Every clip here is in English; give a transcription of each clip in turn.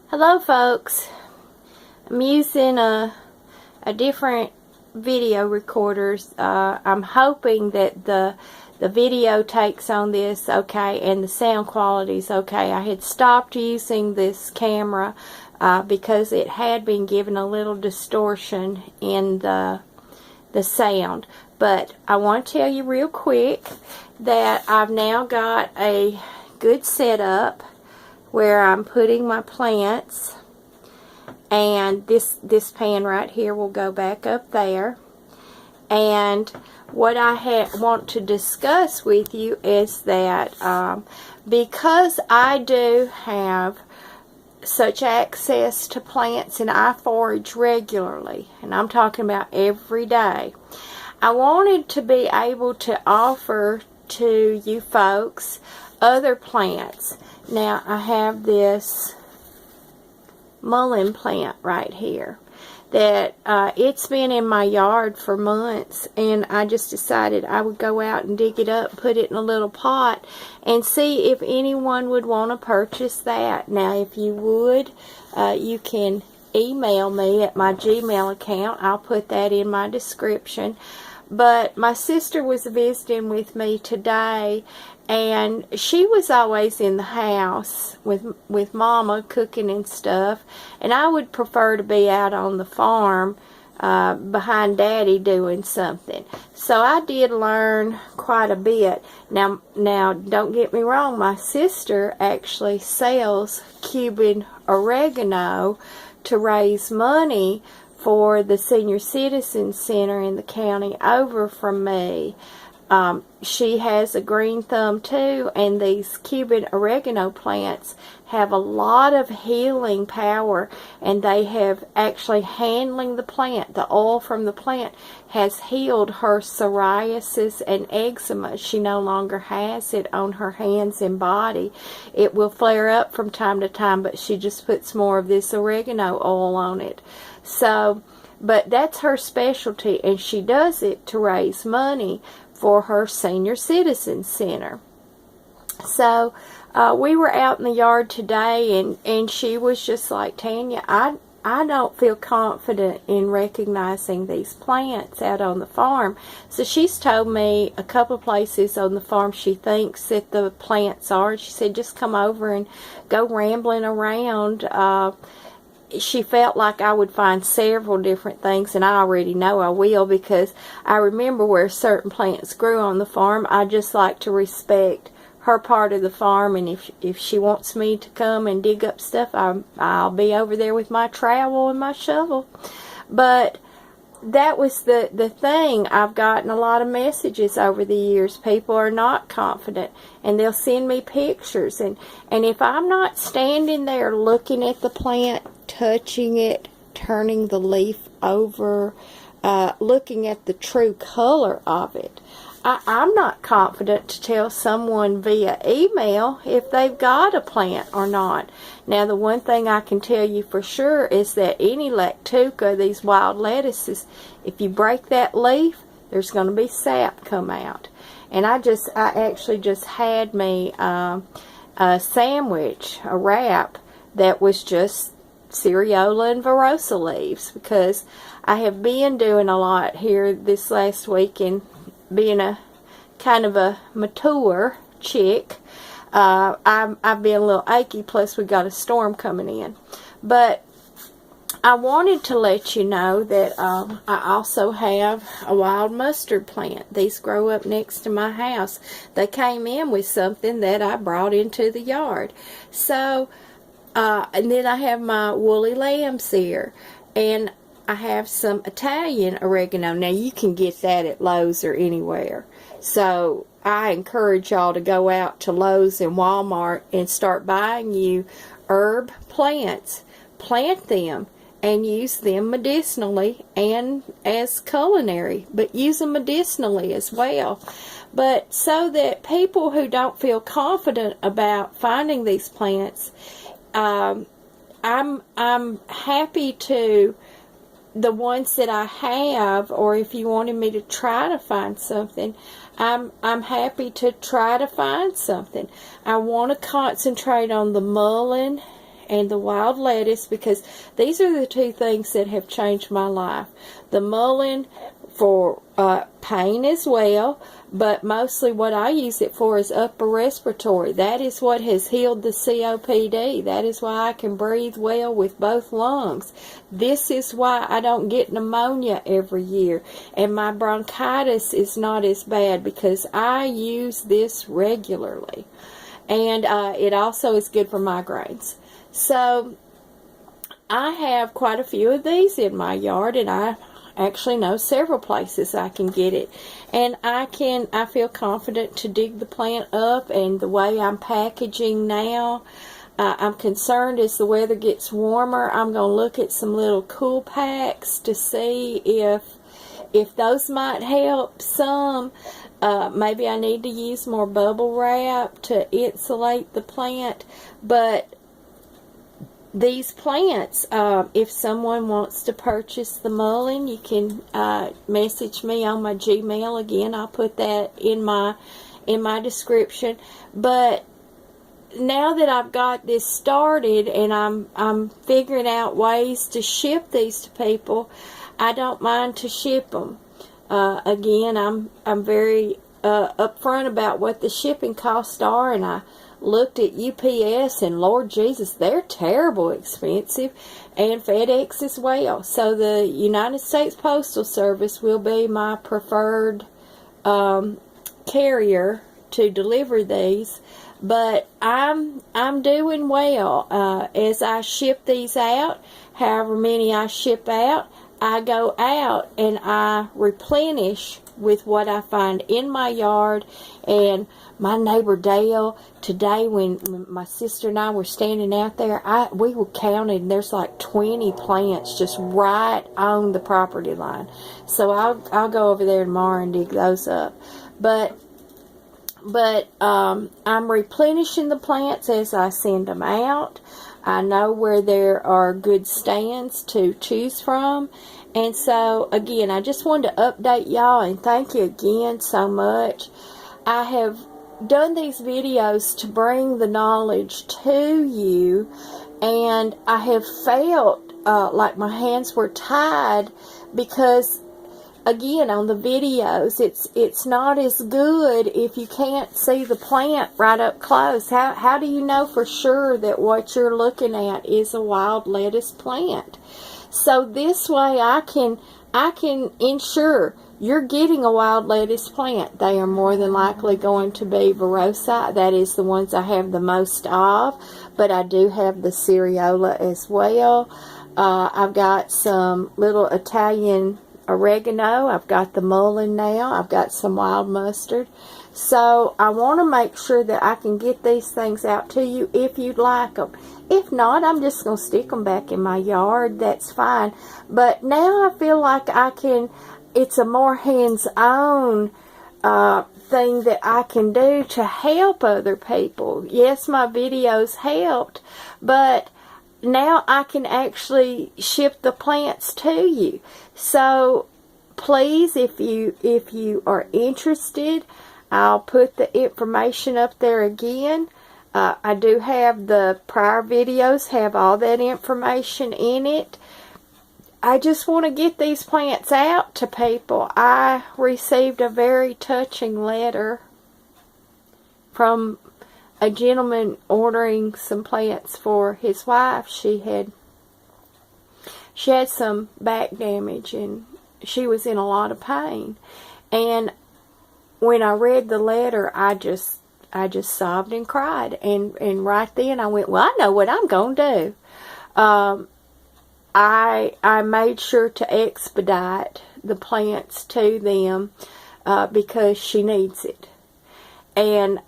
Hello folks, I'm using a different video recorders. I'm hoping that the video takes on this okay and the sound quality is okay. I had stopped using this camera because it had been given a little distortion in the sound. But I want to tell you real quick that I've now got a good setup where I'm putting my plants, and this pan right here will go back up there. And what I want to discuss with you is that because I do have such access to plants and I forage regularly, and I'm talking about every day, I wanted to be able to offer to you folks other plants. Now I have this mullein plant right here that it's been in my yard for months, and I just decided I would go out and dig it up, put it in a little pot, and see if anyone would want to purchase that. Now if you would, you can email me at my Gmail account. I'll put that in my description. But my sister was visiting with me today, and she was always in the house with Mama cooking and stuff, and I would prefer to be out on the farm behind Daddy doing something. So I did learn quite a bit. Now don't get me wrong, my sister actually sells Cuban oregano to raise money for the Senior Citizen Center in the county over from me. She has a green thumb too, and these Cuban oregano plants have a lot of healing power, and they have actually handling the plant. The oil from the plant has healed her psoriasis and eczema. She no longer has it on her hands and body. It will flare up from time to time, but she just puts more of this oregano oil on it. So, but that's her specialty, and she does it to raise money for her Senior Citizen Center. So we were out in the yard today, and she was just like, Tanya, I don't feel confident in recognizing these plants out on the farm. So she's told me a couple of places on the farm she thinks that the plants are. She said, just come over and go rambling around. She felt like I would find several different things, and I already know I will, because I remember where certain plants grew on the farm. I just like to respect her part of the farm, and if she wants me to come and dig up stuff, I'll be over there with my trowel and my shovel. But that was the thing. I've gotten a lot of messages over the years. People are not confident, and they'll send me pictures, and if I'm not standing there looking at the plant, touching it, turning the leaf over, looking at the true color of it, I'm not confident to tell someone via email if they've got a plant or not. Now, the one thing I can tell you for sure is that any lactuca, these wild lettuces, if you break that leaf, there's going to be sap come out. And I actually just had me a sandwich, a wrap that was just cereola and Virosa leaves, because I have been doing a lot here this last week, and being a kind of a mature chick, I've been a little achy, plus we got a storm coming in. But I wanted to let you know that I also have a wild mustard plant. These grow up next to my house. They came in with something that I brought into the yard. So and then I have my woolly lambs here, and I have some Italian oregano. Now you can get that at Lowe's or anywhere. So I encourage y'all to go out to Lowe's and Walmart and start buying you herb plants. Plant them and use them medicinally and as culinary, but use them medicinally as well. But so that people who don't feel confident about finding these plants, I'm happy to, the ones that I have, or if you wanted me to try to find something, I'm happy to try to find something. I want to concentrate on the mullein and the wild lettuce, because these are the two things that have changed my life. The mullein for pain as well, but mostly what I use it for is upper respiratory. That is what has healed the COPD. That is why I can breathe well with both lungs. This is why I don't get pneumonia every year, and my bronchitis is not as bad, because I use this regularly. And it also is good for migraines. So I have quite a few of these in my yard, and I actually know several places I can get it. And I feel confident to dig the plant up, and the way I'm packaging now, I'm concerned as the weather gets warmer, I'm going to look at some little cool packs to see if those might help some. Maybe I need to use more bubble wrap to insulate the plant. But these plants, if someone wants to purchase the mullein, you can message me on my Gmail. Again, I'll put that in my description. But now that I've got this started and I'm figuring out ways to ship these to people, I don't mind to ship them. Again, I'm very upfront about what the shipping costs are, and I looked at UPS, and Lord Jesus, they're terrible expensive, and FedEx as well. So the United States Postal Service will be my preferred carrier to deliver these. But I'm doing well as I ship these out. However many I ship out, I go out and I replenish with what I find in my yard. And my neighbor Dale, today when my sister and I were standing out there, we were counting, and there's like 20 plants just right on the property line. So I'll go over there tomorrow and dig those up. But I'm replenishing the plants as I send them out. I know where there are good stands to choose from. And so, again, I just wanted to update y'all, and thank you again so much. I have done these videos to bring the knowledge to you, and I have felt like my hands were tied, because again, on the videos, it's not as good if you can't see the plant right up close. How do you know for sure that what you're looking at is a wild lettuce plant? So this way I can ensure you're getting a wild lettuce plant. They are more than likely going to be Virosa. That is the ones I have the most of, but I do have the Cereola as well. I've got some little Italian oregano. I've got the mullein now. I've got some wild mustard. So I want to make sure that I can get these things out to you if you'd like them. If not, I'm just going to stick them back in my yard. That's fine. But now I feel like it's a more hands-on thing that I can do to help other people. Yes, my videos helped, but now I can actually ship the plants to you. So please, if you are interested, I'll put the information up there again. I do have the prior videos, have all that information in it. I just want to get these plants out to people. I received a very touching letter from a gentleman ordering some plants for his wife. She had some back damage, and she was in a lot of pain. And when I read the letter, I just sobbed and cried. And right then I went, well, I know what I'm going to do. I made sure to expedite the plants to them because she needs it. And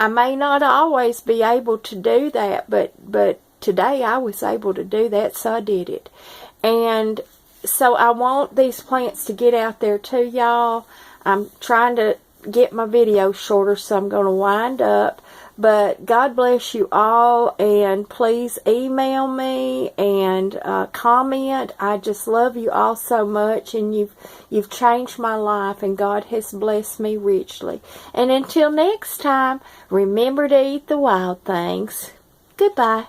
I may not always be able to do that, but today I was able to do that, so I did it. And so I want these plants to get out there to y'all. I'm trying to get my video shorter, so I'm going to wind up. But God bless you all, and please email me and comment. I just love you all so much, and you've changed my life, and God has blessed me richly. And until next time, remember to eat the wild things. Goodbye.